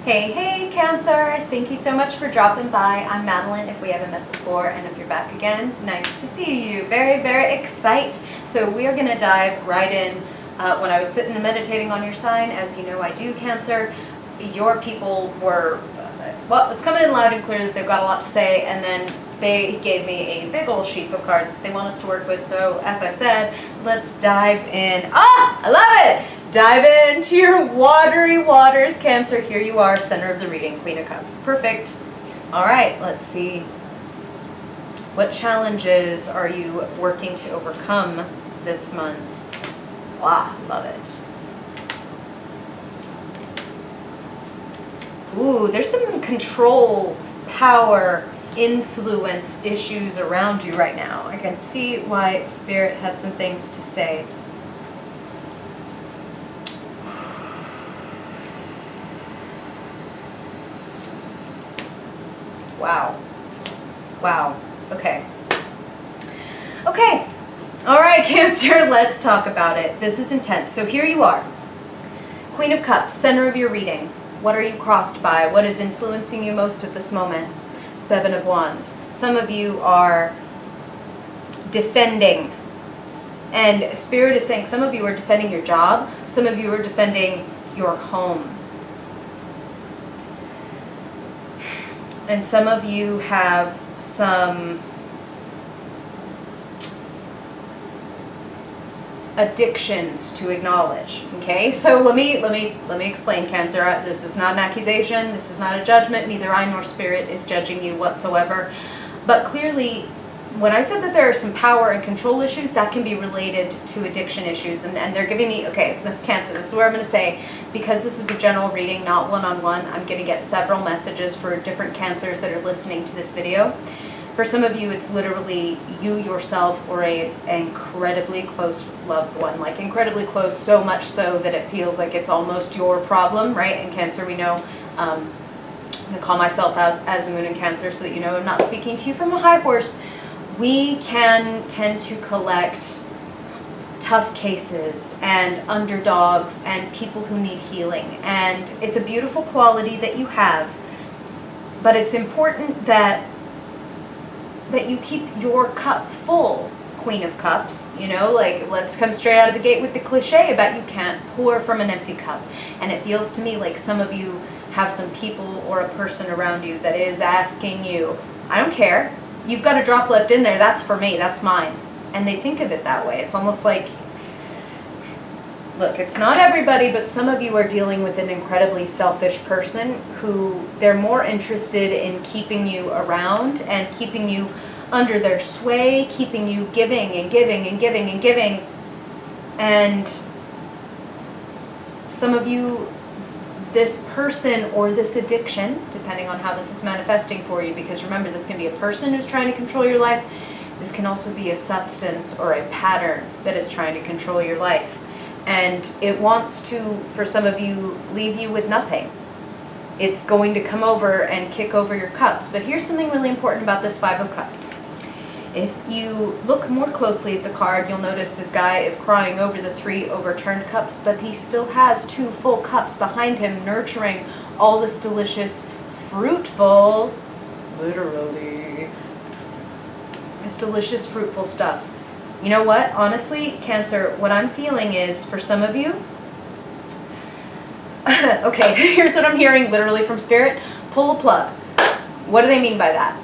Hey, Cancer! Thank you so much for dropping by. I'm Madeline, if we haven't met before, and if you're back again, nice to see you. Very, very excited. So we are going to dive right in. When I was sitting and meditating on your sign, as you know I do, Cancer, your people were, well, it's coming in loud and clear that they've got a lot to say, and then they gave me a big old sheaf of cards that they want us to work with. So as I said, let's dive in. I love it! Dive into your watery waters, Cancer. Here you are, center of the reading, Queen of Cups. Perfect. All right, let's see. What challenges are you working to overcome this month? Love it. Ooh, there's some control, power, influence issues around you right now. I can see why Spirit had some things to say. Wow. Okay. All right, Cancer, let's talk about it. This is intense. So here you are. Queen of Cups, center of your reading. What are you crossed by? What is influencing you most at this moment? Seven of Wands. Some of you are defending. And Spirit is saying some of you are defending your job. Some of you are defending your home. And some of you have some addictions to acknowledge. Okay, so let me explain, Cancer. This is not an accusation. This is not a judgment. Neither I nor Spirit is judging you whatsoever. But clearly, when I said that there are some power and control issues, that can be related to addiction issues. And they're giving me, okay, Cancer, this is where I'm going to say, because this is a general reading, not one-on-one, I'm going to get several messages for different Cancers that are listening to this video. For some of you, it's literally you yourself or an incredibly close loved one, like incredibly close, so much so that it feels like it's almost your problem, right? And Cancer, we know, I'm going to call myself as Moon in Cancer so that you know I'm not speaking to you from a high horse. We can tend to collect tough cases and underdogs and people who need healing. And it's a beautiful quality that you have, but it's important that you keep your cup full, Queen of Cups. You know, like, let's come straight out of the gate with the cliche about you can't pour from an empty cup. And it feels to me like some of you have some people or a person around you that is asking you, I don't care. You've got a drop left in there. That's for me. That's mine. And they think of it that way. It's almost like, look, it's not everybody, but some of you are dealing with an incredibly selfish person who they're more interested in keeping you around and keeping you under their sway, keeping you giving and giving and giving and giving. And some of you, this person or this addiction, depending on how this is manifesting for you, because remember, this can be a person who's trying to control your life. This can also be a substance or a pattern that is trying to control your life. And it wants to, for some of you, leave you with nothing. It's going to come over and kick over your cups. But here's something really important about this Five of Cups. If you look more closely at the card, you'll notice this guy is crying over the 3 overturned cups, but he still has 2 full cups behind him, nurturing all this delicious, fruitful, literally, this delicious, fruitful stuff. You know what? Honestly, Cancer, what I'm feeling is, for some of you, okay, here's what I'm hearing literally from Spirit. Pull a plug. What do they mean by that?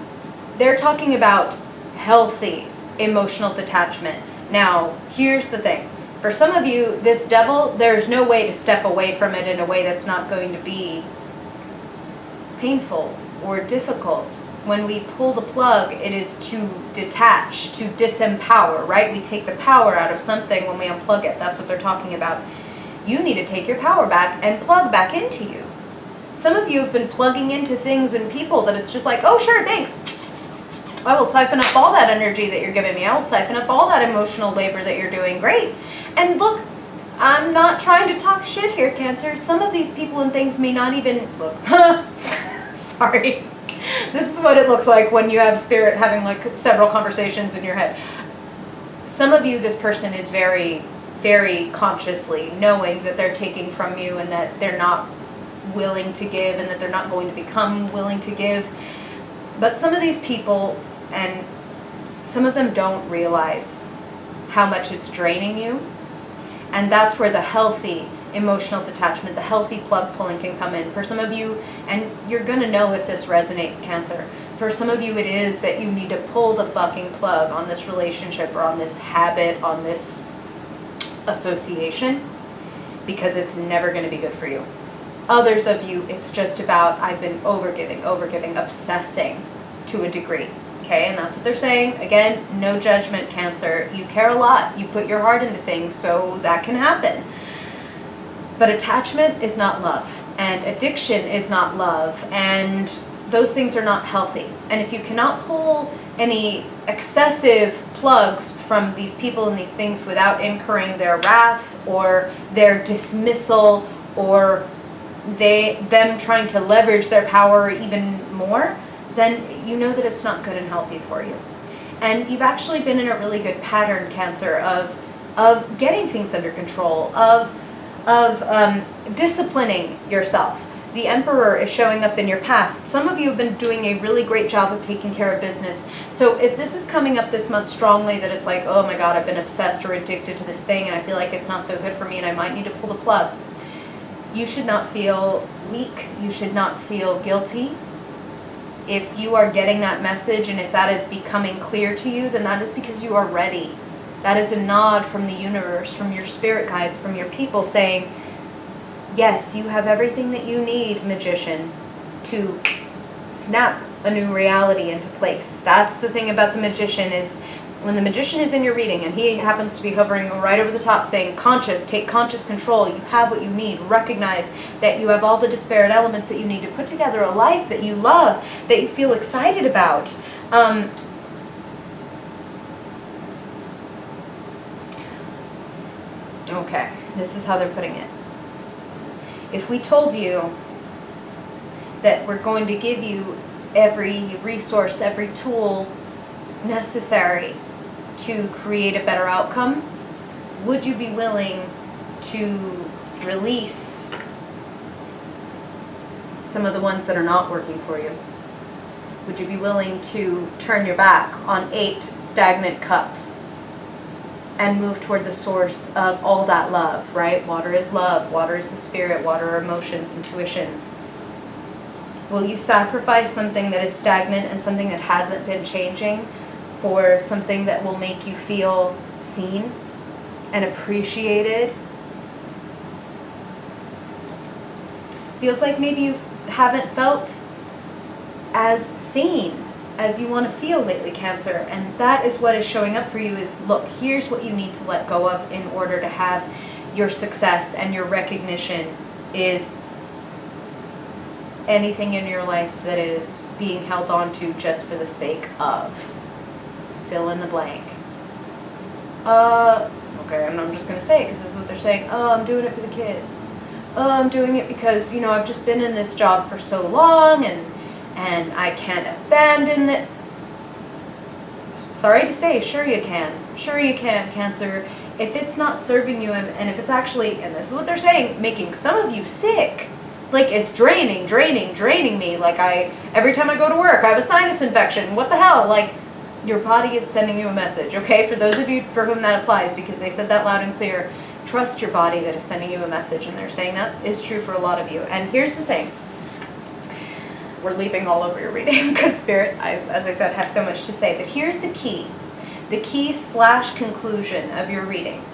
They're talking about healthy emotional detachment. Now, here's the thing. For some of you, this devil, there's no way to step away from it in a way that's not going to be painful or difficult. When we pull the plug, it is to detach, to disempower, right? We take the power out of something when we unplug it. That's what they're talking about. You need to take your power back and plug back into you. Some of you have been plugging into things and people that it's just like, oh, sure, thanks. I will siphon up all that energy that you're giving me. I will siphon up all that emotional labor that you're doing. Great. And look, I'm not trying to talk shit here, Cancer. Some of these people and things may not even look. Sorry. This is what it looks like when you have Spirit having like several conversations in your head. Some of you, this person is very, very consciously knowing that they're taking from you and that they're not willing to give and that they're not going to become willing to give. But some of these people, and some of them don't realize how much it's draining you. And that's where the healthy emotional detachment, the healthy plug pulling can come in. For some of you, and you're going to know if this resonates, Cancer, for some of you it is that you need to pull the fucking plug on this relationship or on this habit, on this association, because it's never going to be good for you. Others of you, it's just about, I've been overgiving, obsessing to a degree. Okay, and that's what they're saying. Again, no judgment, Cancer. You care a lot. You put your heart into things, so that can happen. But attachment is not love, and addiction is not love, and those things are not healthy. And if you cannot pull any excessive plugs from these people and these things without incurring their wrath or their dismissal or them trying to leverage their power even more, then you know that it's not good and healthy for you. And you've actually been in a really good pattern, Cancer, of getting things under control, of disciplining yourself. The Emperor is showing up in your past. Some of you have been doing a really great job of taking care of business. So if this is coming up this month strongly, that it's like, oh my God, I've been obsessed or addicted to this thing and I feel like it's not so good for me and I might need to pull the plug. You should not feel weak. You should not feel guilty. If you are getting that message and if that is becoming clear to you, then that is because you are ready. That is a nod from the universe, from your spirit guides, from your people saying, yes, you have everything that you need, Magician, to snap a new reality into place. That's the thing about the Magician, is when the Magician is in your reading and he happens to be hovering right over the top saying, conscious, take conscious control, you have what you need, recognize that you have all the disparate elements that you need to put together a life that you love, that you feel excited about. Okay, this is how they're putting it. If we told you that we're going to give you every resource, every tool necessary to create a better outcome, would you be willing to release some of the ones that are not working for you? Would you be willing to turn your back on 8 stagnant cups and move toward the source of all that love, right? Water is love, water is the spirit, water are emotions, intuitions. Will you sacrifice something that is stagnant and something that hasn't been changing for something that will make you feel seen and appreciated? Feels like maybe you haven't felt as seen as you want to feel lately, Cancer, and that is what is showing up for you is, look, here's what you need to let go of in order to have your success and your recognition is anything in your life that is being held on to just for the sake of. Fill in the blank. Okay, and I'm just going to say it because this is what they're saying. Oh, I'm doing it for the kids. Oh, I'm doing it because, I've just been in this job for so long and I can't abandon it. Sorry to say, sure you can. Sure you can, Cancer. If it's not serving you and if it's actually, and this is what they're saying, making some of you sick. Like it's draining me. Like every time I go to work, I have a sinus infection. What the hell? Like your body is sending you a message, okay? For those of you for whom that applies, because they said that loud and clear, trust your body that is sending you a message, and they're saying that is true for a lot of you. And here's the thing. We're leaping all over your reading because Spirit, as I said, has so much to say. But here's the key. The key/conclusion of your reading.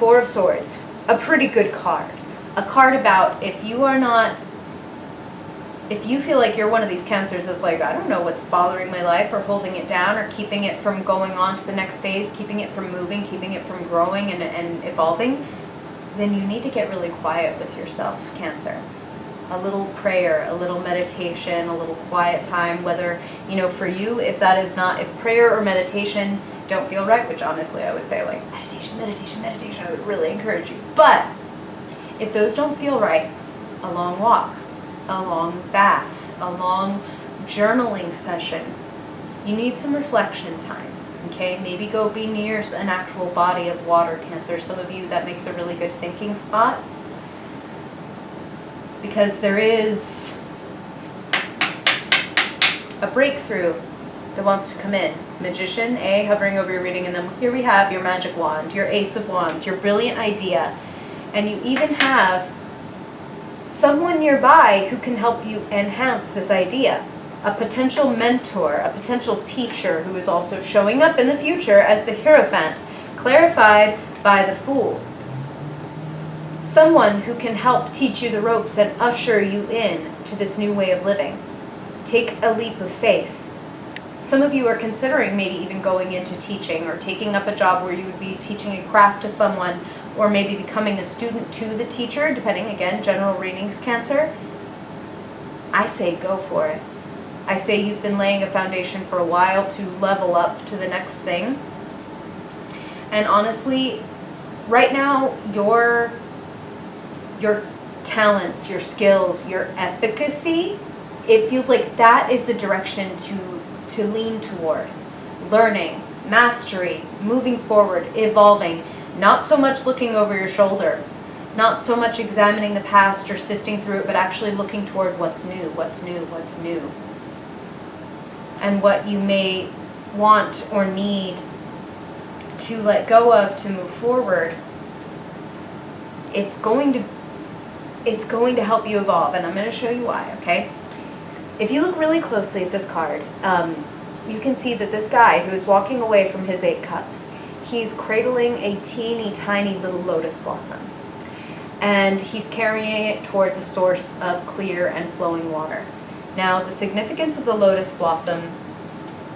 4 of Swords. A pretty good card. A card about if you feel like you're one of these Cancers that's like, I don't know what's bothering my life or holding it down or keeping it from going on to the next phase, keeping it from moving, keeping it from growing and evolving, then you need to get really quiet with yourself, Cancer. A little prayer, a little meditation, a little quiet time, whether, for you, if that is not, if prayer or meditation don't feel right, which honestly I would say like meditation, I would really encourage you. But if those don't feel right, a long walk, a long bath, a long journaling session, you need some reflection time, okay? Maybe go be near an actual body of water, Cancer. Some of you, that makes a really good thinking spot. because there is a breakthrough that wants to come in. Magician, A, hovering over your reading, and then here we have your magic wand, your ace of wands, your brilliant idea, and you even have someone nearby who can help you enhance this idea. A potential mentor, a potential teacher who is also showing up in the future as the Hierophant, clarified by the Fool. Someone who can help teach you the ropes and usher you in to this new way of living. Take a leap of faith. Some of you are considering maybe even going into teaching or taking up a job where you would be teaching a craft to someone, or maybe becoming a student to the teacher, depending, again, general readings, Cancer. I say go for it. I say you've been laying a foundation for a while to level up to the next thing. And honestly, right now, your talents, your skills, your efficacy, it feels like that is the direction to lean toward. Learning, mastery, moving forward, evolving, not so much looking over your shoulder, not so much examining the past or sifting through it, but actually looking toward what's new, what's new, what's new. And what you may want or need to let go of to move forward. It's going to help you evolve, and I'm going to show you why, okay? If you look really closely at this card, you can see that this guy who is walking away from his 8 cups, he's cradling a teeny tiny little lotus blossom. And he's carrying it toward the source of clear and flowing water. Now, the significance of the lotus blossom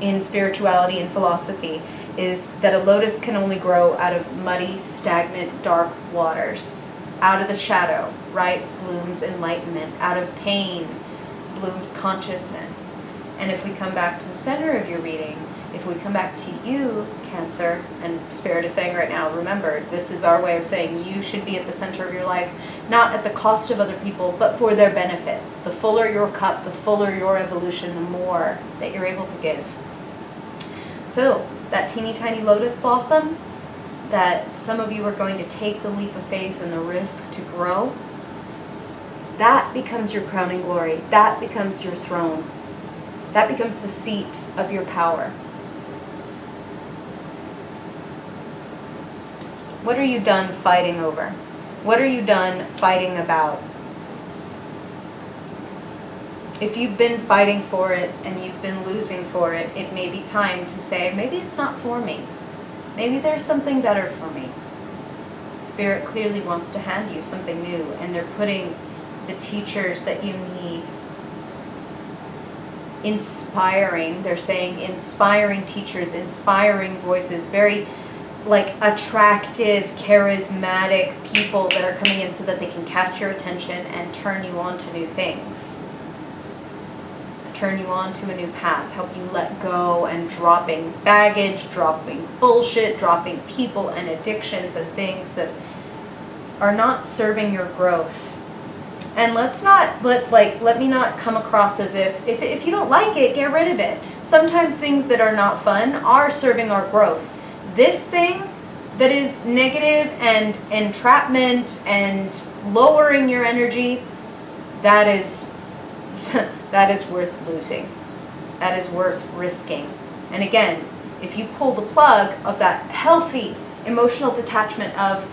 in spirituality and philosophy is that a lotus can only grow out of muddy, stagnant, dark waters. Out of the shadow, right, blooms enlightenment. Out of pain blooms consciousness. And if we come back to the center of your reading, if we come back to you, Cancer, and Spirit is saying right now, remember, this is our way of saying you should be at the center of your life, not at the cost of other people, but for their benefit. The fuller your cup, the fuller your evolution, the more that you're able to give. So, that teeny tiny lotus blossom that some of you are going to take the leap of faith and the risk to grow, that becomes your crowning glory. That becomes your throne. That becomes the seat of your power. What are you done fighting over? What are you done fighting about? If you've been fighting for it and you've been losing for it, it may be time to say, maybe it's not for me. Maybe there's something better for me. Spirit clearly wants to hand you something new, and they're putting the teachers that you need. Inspiring, they're saying inspiring teachers, inspiring voices, very like attractive, charismatic people that are coming in so that they can catch your attention and turn you on to new things. Turn you on to a new path, help you let go, and dropping baggage, dropping bullshit, dropping people and addictions and things that are not serving your growth. And let me not come across as if you don't like it, get rid of it. Sometimes things that are not fun are serving our growth. This thing that is negative and entrapment and lowering your energy, that is that is worth losing. That is worth risking. And again, if you pull the plug of that healthy emotional detachment of,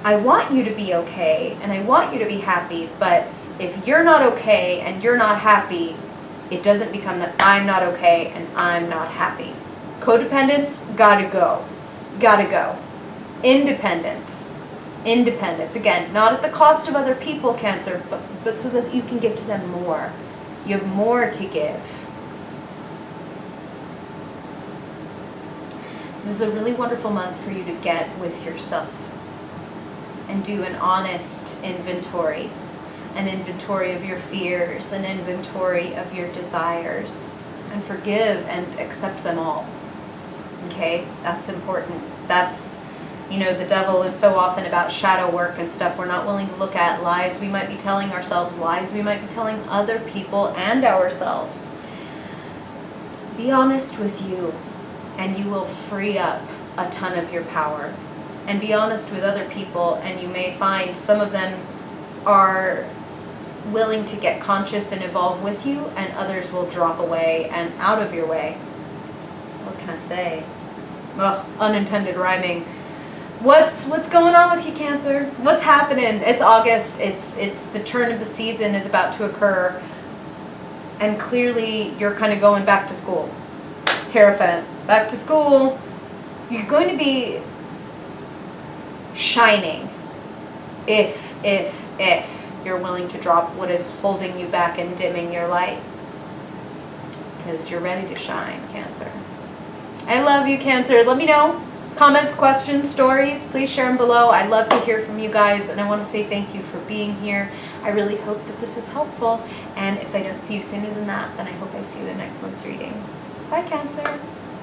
I want you to be okay and I want you to be happy, but if you're not okay and you're not happy, it doesn't become that I'm not okay and I'm not happy. Codependence, gotta go. Gotta go. Independence. Again, not at the cost of other people, Cancer, but so that you can give to them more. You have more to give. This is a really wonderful month for you to get with yourself and do an honest inventory. An inventory of your fears, an inventory of your desires, and forgive and accept them all. Okay? That's important. That's, the devil is so often about shadow work and stuff. We're not willing to look at lies we might be telling ourselves, lies we might be telling other people and ourselves. Be honest with you, and you will free up a ton of your power. And be honest with other people, and you may find some of them are willing to get conscious and evolve with you, and others will drop away and out of your way. What can I say? Ugh, unintended rhyming. What's going on with you, Cancer? What's happening? It's August. It's the turn of the season is about to occur, and clearly you're kind of going back to school. Hierophant, back to school. You're going to be shining if you're willing to drop what is holding you back and dimming your light, because you're ready to shine, Cancer. I love you, Cancer. Let me know. Comments, questions, stories, please share them below. I'd love to hear from you guys, and I want to say thank you for being here. I really hope that this is helpful, and if I don't see you sooner than that, then I hope I see you in next month's reading. Bye, Cancer.